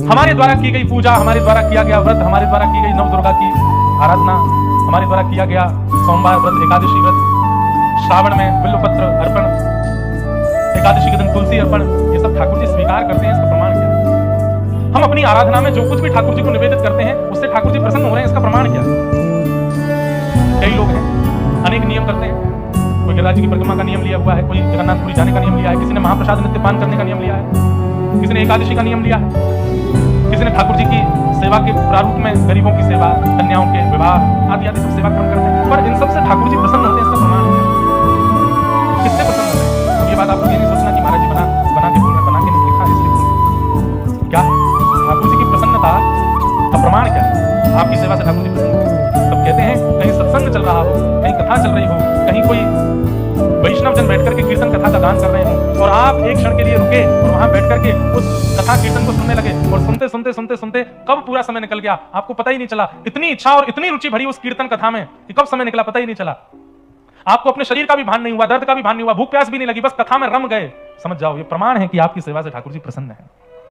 हमारे द्वारा की गई पूजा, हमारे द्वारा किया गया व्रत, हमारे द्वारा की गई नव दुर्गा की आराधना, हमारे द्वारा किया गया सोमवार व्रत, एकादशी व्रत, श्रावण में बिल्वपत्र अर्पण, एकादशी के दिन तुलसी अर्पण, ये सब ठाकुर जी स्वीकार करते हैं। इसका प्रमाण क्या है? हम अपनी आराधना में जो कुछ भी ठाकुर जी को निवेदित करते हैं उससे ठाकुर जी प्रसन्न हो रहे हैं, इसका प्रमाण क्या है? कई लोग हैं अनेक नियम करते हैं, कोई गिरिराज की परिक्रमा का नियम लिया हुआ है, कोई जगन्नाथपुरी जाने का नियम लिया है, किसी ने महाप्रसाद नित्यपान करने का नियम लिया है, किसी ने एकादशी का नियम लिया है, किसी ने ठाकुर जी की सेवा के प्रारूप में गरीबों की सेवा, कन्याओं के विवाह आदि आदि सब सेवा क्रम करते हैं। पर इन सब से ठाकुर जी प्रसन्न होते हैं, इसका प्रमाण है? किससे प्रसन्न होते हैं? अब ये बात आपको ये नहीं सोचना कि महाराज जी बना के बोल रहे, बना के नहीं लिखा है इसलिए बोल रहे। क्या ठाकुर जी की प्रसन्नता का प्रमाण क्या है? आपकी सेवा से ठाकुर जी प्रसन्न होते हैं। तब कहते हैं कहीं सत्संग चल रहा हो, कहीं कथा चल रही हो, कहीं कोई वैष्णव जन बैठ करके कीर्तन कथा का गान कर रहे हो और आप एक क्षण के लिए रुके और वहां बैठ करके उस कथा कीर्तन को सुनने लगे और सुनते सुनते सुनते सुनते कब पूरा समय निकल गया आपको पता ही नहीं चला। इतनी इच्छा और इतनी रुचि भरी उस कीर्तन कथा में कि कब समय निकला पता ही नहीं चला। आपको अपने शरीर का भी भान नहीं हुआ, दर्द का भी भान नहीं हुआ, भूख प्यास भी नहीं लगी, बस कथा में रम गए। समझ जाओ ये प्रमाण है कि आपकी सेवा से ठाकुर जी प्रसन्न है।